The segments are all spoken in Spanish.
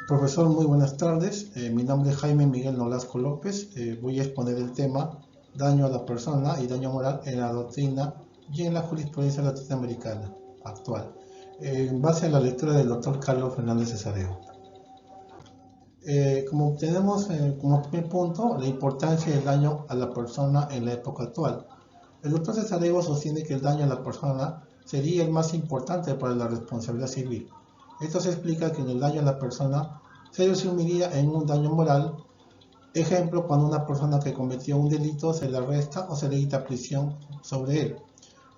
Profesor, muy buenas tardes. Mi nombre es Jaime Miguel Nolasco López. Voy a exponer el tema daño a la persona y daño moral en la doctrina y en la jurisprudencia latinoamericana actual, en base a la lectura del doctor Carlos Fernández Cesareo. Como tenemos como primer punto la importancia del daño a la persona en la época actual. El doctor Cesareo sostiene que el daño a la persona sería el más importante para la responsabilidad civil. Esto se explica que en el daño a la persona se resumiría en un daño moral. Ejemplo, cuando una persona que cometió un delito se le arresta o se le dicta prisión sobre él.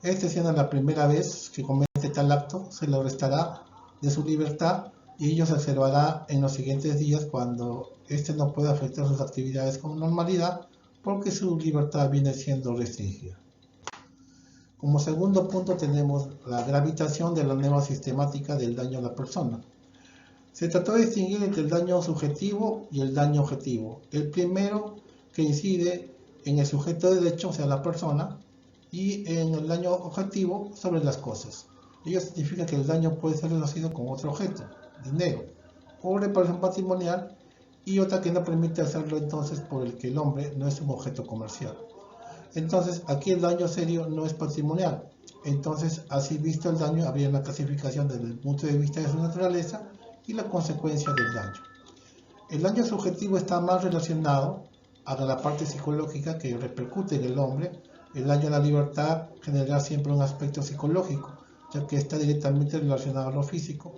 Siendo la primera vez que comete tal acto, se le arrestará de su libertad y ello se observará en los siguientes días cuando no pueda afectar sus actividades con normalidad porque su libertad viene siendo restringida. Como segundo punto tenemos la gravitación de la nueva sistemática del daño a la persona. Se trató de distinguir entre el daño subjetivo y el daño objetivo. El primero que incide en el sujeto de derecho, o sea, la persona, y en el daño objetivo sobre las cosas. Ello significa que el daño puede ser relacionado con otro objeto, dinero, o reparación patrimonial, y otra que no permite hacerlo entonces por el que el hombre no es un objeto comercial. Entonces, aquí el daño serio no es patrimonial. Entonces, así visto el daño, habría una clasificación desde el punto de vista de su naturaleza y la consecuencia del daño. El daño subjetivo está más relacionado a la parte psicológica que repercute en el hombre. El daño a la libertad generará siempre un aspecto psicológico, ya que está directamente relacionado a lo físico.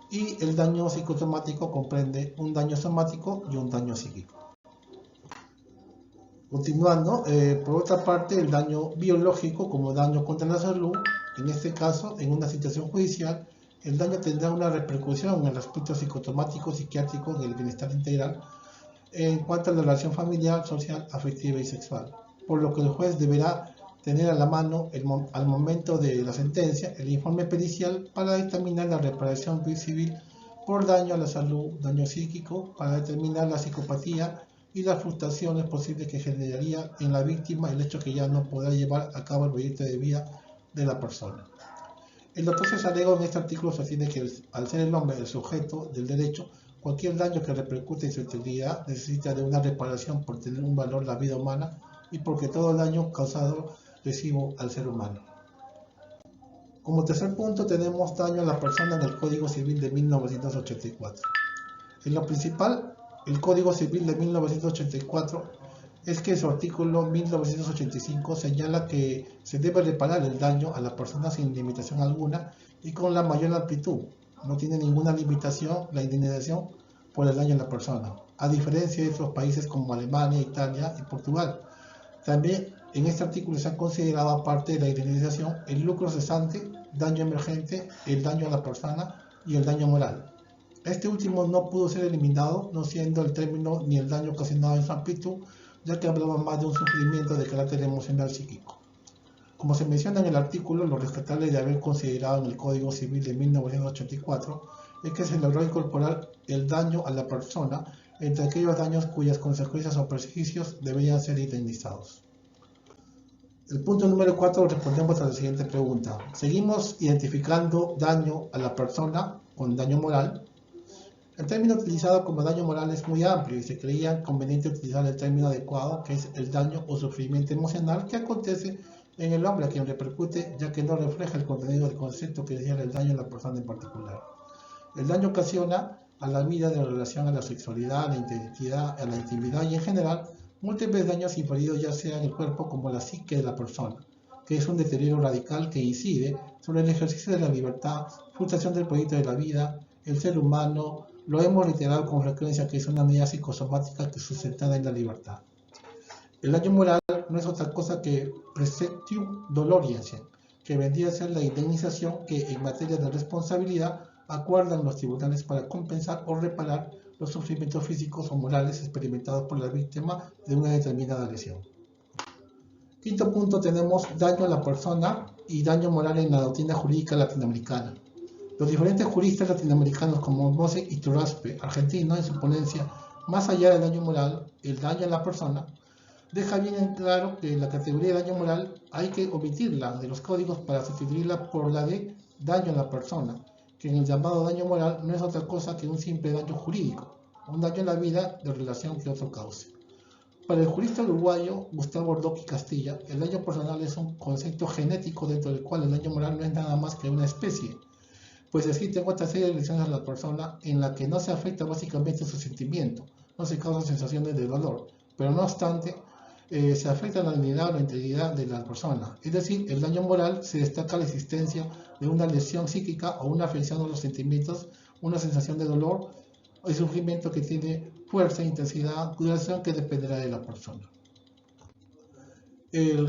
Y el daño psicosomático comprende un daño somático y un daño psíquico. Continuando, por otra parte, el daño biológico como daño contra la salud, en este caso, en una situación judicial, el daño tendrá una repercusión en el aspecto psicosomático, psiquiátrico, en el bienestar integral, en cuanto a la relación familiar, social, afectiva y sexual, por lo que el juez deberá tener a la mano, al momento de la sentencia, el informe pericial para determinar la reparación civil por daño a la salud, daño psíquico, para determinar la psicopatía y las frustraciones posibles que generaría en la víctima el hecho que ya no podrá llevar a cabo el proyecto de vida de la persona. El doctor Cesareo en este artículo sostiene que al ser el hombre el sujeto del derecho, cualquier daño que repercute en su integridad necesita de una reparación por tener un valor la vida humana y porque todo daño causado lesivo al ser humano. Como tercer punto tenemos daño a la persona en el Código Civil de 1984. En lo principal, el Código Civil de 1984 es que su artículo 1985 señala que se debe reparar el daño a la persona sin limitación alguna y con la mayor amplitud. No tiene ninguna limitación la indemnización por el daño a la persona, a diferencia de otros países como Alemania, Italia y Portugal. También en este artículo se ha considerado, aparte de la indemnización, el lucro cesante, daño emergente, el daño a la persona y el daño moral. Este último no pudo ser eliminado, no siendo el término ni el daño ocasionado en su amplitud, ya que hablaba más de un sufrimiento de carácter emocional psíquico. Como se menciona en el artículo, lo rescatable de haber considerado en el Código Civil de 1984 es que se logró incorporar el daño a la persona entre aquellos daños cuyas consecuencias o perjuicios deberían ser indemnizados. El punto número 4 respondemos a la siguiente pregunta. ¿Seguimos identificando daño a la persona con daño moral? El término utilizado como daño moral es muy amplio y se creía conveniente utilizar el término adecuado, que es el daño o sufrimiento emocional que acontece en el hombre a quien repercute, ya que no refleja el contenido del concepto que decía el daño a la persona en particular. El daño ocasiona a la vida de la relación, a la sexualidad, a la identidad, a la intimidad y en general múltiples daños inferidos ya sea en el cuerpo como en la psique de la persona, que es un deterioro radical que incide sobre el ejercicio de la libertad, frustración del proyecto de la vida, el ser humano. Lo hemos reiterado con frecuencia que es una unidad psicosomática que es sustentada en la libertad. El daño moral no es otra cosa que praesertium doloriae, que vendría a ser la indemnización que en materia de responsabilidad acuerdan los tribunales para compensar o reparar los sufrimientos físicos o morales experimentados por la víctima de una determinada lesión. Quinto punto, tenemos daño a la persona y daño moral en la doctrina jurídica latinoamericana. Los diferentes juristas latinoamericanos como Mose y Turraspe, argentino, en su ponencia Más allá del daño moral, el daño a la persona, deja bien en claro que la categoría de daño moral hay que omitirla de los códigos para sustituirla por la de daño a la persona, que en el llamado daño moral no es otra cosa que un simple daño jurídico, un daño en la vida de relación que otro cause. Para el jurista uruguayo Gustavo Roque Castilla, el daño personal es un concepto genético dentro del cual el daño moral no es nada más que una especie, pues existen otra serie de lesiones a la persona en la que no se afecta básicamente su sentimiento, no se causan sensaciones de dolor, pero no obstante se afecta la dignidad o la integridad de la persona. Es decir, el daño moral se destaca la existencia de una lesión psíquica o una afección a los sentimientos, una sensación de dolor o de sufrimiento que tiene fuerza, intensidad, duración que dependerá de la persona.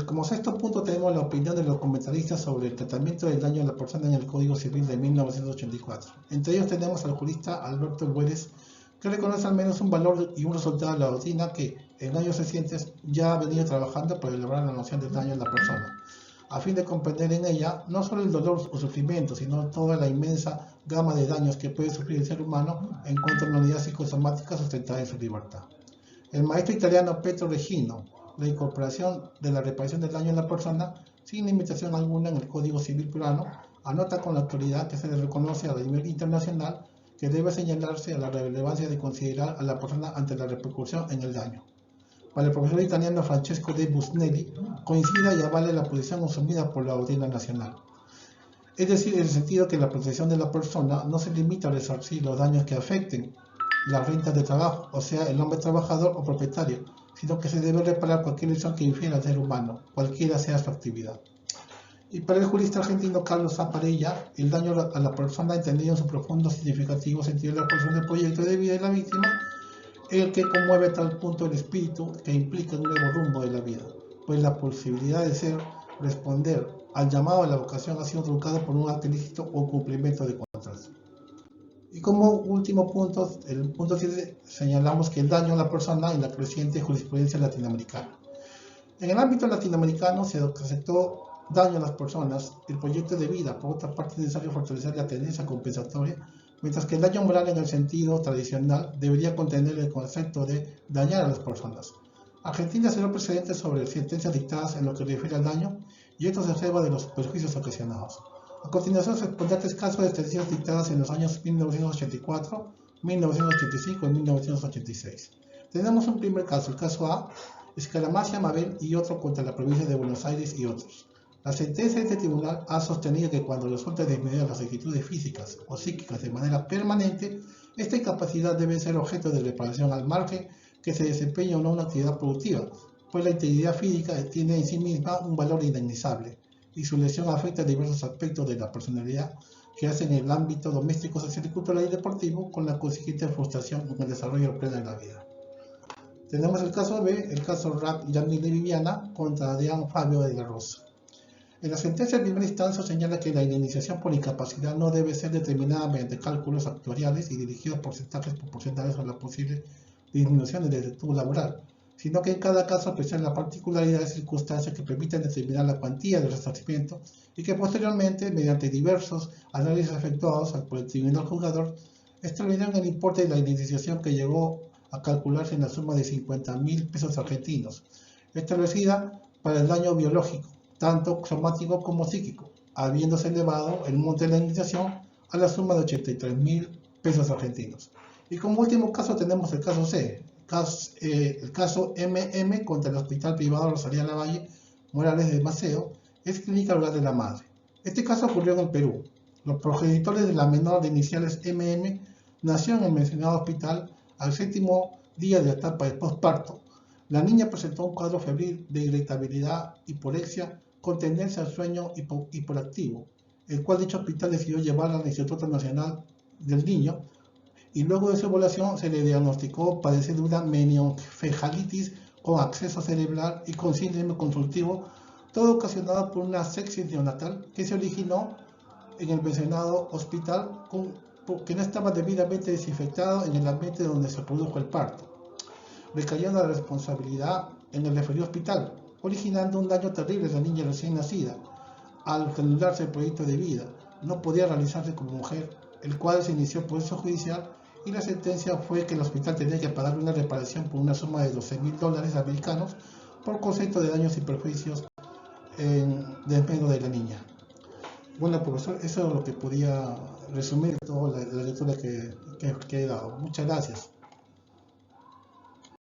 Como sexto punto tenemos la opinión de los comentaristas sobre el tratamiento del daño a la persona en el Código Civil de 1984. Entre ellos tenemos al jurista Alberto Bueres, que reconoce al menos un valor y un resultado de la doctrina que en años recientes ya ha venido trabajando para elaborar la noción del daño a la persona, a fin de comprender en ella no solo el dolor o sufrimiento, sino toda la inmensa gama de daños que puede sufrir el ser humano en cuanto a la unidad psicosomática sustentada en su libertad. El maestro italiano Pietro Regino, la incorporación de la reparación del daño a la persona, sin limitación alguna en el Código Civil peruano, anota con la autoridad que se le reconoce a nivel internacional que debe señalarse a la relevancia de considerar a la persona ante la repercusión en el daño. Para el profesor italiano Francesco de Busnelli, coincida y avale la posición asumida por la doctrina nacional. Es decir, en el sentido que la protección de la persona no se limita a resarcir los daños que afecten las rentas de trabajo, o sea, el hombre trabajador o propietario, sino que se debe reparar cualquier lesión que infiera al ser humano, cualquiera sea su actividad. Y para el jurista argentino Carlos Zaparella, el daño a la persona entendido en su profundo significativo sentido de la porción del proyecto de vida de la víctima, el que conmueve a tal punto el espíritu que implica un nuevo rumbo de la vida, pues la posibilidad de responder al llamado a la vocación ha sido truncado por un acto ilícito o cumplimiento de contratos. Y como último punto, el punto 7, señalamos que el daño a la persona en la creciente jurisprudencia latinoamericana. En el ámbito latinoamericano se aceptó daño a las personas, el proyecto de vida. Por otra parte, es necesario fortalecer la tendencia compensatoria, mientras que el daño moral en el sentido tradicional debería contener el concepto de dañar a las personas. Argentina será precedente sobre sentencias dictadas en lo que refiere al daño, y esto se observa de los perjuicios ocasionados. A continuación se expondrá tres casos de sentencias dictadas en los años 1984, 1985 y 1986. Tenemos un primer caso, el caso A, Escaramuza Mabel y otro contra la provincia de Buenos Aires y otros. La sentencia de este tribunal ha sostenido que cuando resulta disminuir las actitudes físicas o psíquicas de manera permanente, esta incapacidad debe ser objeto de reparación al margen que se desempeñe o no una actividad productiva, pues la integridad física tiene en sí misma un valor indemnizable y su lesión afecta diversos aspectos de la personalidad que hacen en el ámbito doméstico, social, cultural y deportivo, con la consiguiente frustración en el desarrollo pleno de la vida. Tenemos el caso B, el caso Rack Yamile Viviana contra Adrián Fabio de la Rosa. En la sentencia de primera instancia señala que la indemnización por incapacidad no debe ser determinada mediante cálculos actuariales y dirigidos porcentajes proporcionales a la posible disminución del efectivo laboral, sino que en cada caso apreciar la particularidad de circunstancias que permiten determinar la cuantía del resarcimiento y que posteriormente, mediante diversos análisis efectuados por el tribunal juzgador, establecieron el importe de la indemnización que llegó a calcularse en la suma de 50.000 pesos argentinos, establecida para el daño biológico, tanto somático como psíquico, habiéndose elevado el monte de la indemnización a la suma de 83.000 pesos argentinos. Y como último caso tenemos el caso C, el caso MM contra el Hospital Privado Rosalía Lavalle Morales de Maceo, es Clínica Rural de la Madre. Este caso ocurrió en el Perú. Los progenitores de la menor de iniciales MM nació en el mencionado hospital al 7º día de la etapa de posparto. La niña presentó un cuadro febril de irritabilidad, hiporexia, con tendencia al sueño hiperactivo, el cual dicho hospital decidió llevarla al Instituto Nacional del Niño, y luego de su evaluación se le diagnosticó padecer de una meningoencefalitis con acceso cerebral y con síndrome consultivo, todo ocasionado por una sepsis neonatal que se originó en el mencionado hospital que no estaba debidamente desinfectado en el ambiente donde se produjo el parto, recayendo la responsabilidad en el referido hospital, originando un daño terrible a la niña recién nacida. Al anularse el proyecto de vida, no podía realizarse como mujer, el cual se inició proceso judicial y la sentencia fue que el hospital tenía que pagar una reparación por una suma de $12.000 americanos por concepto de daños y perjuicios en desmedro de la niña. Bueno, profesor, eso es lo que podía resumir toda la lectura que he dado. Muchas gracias.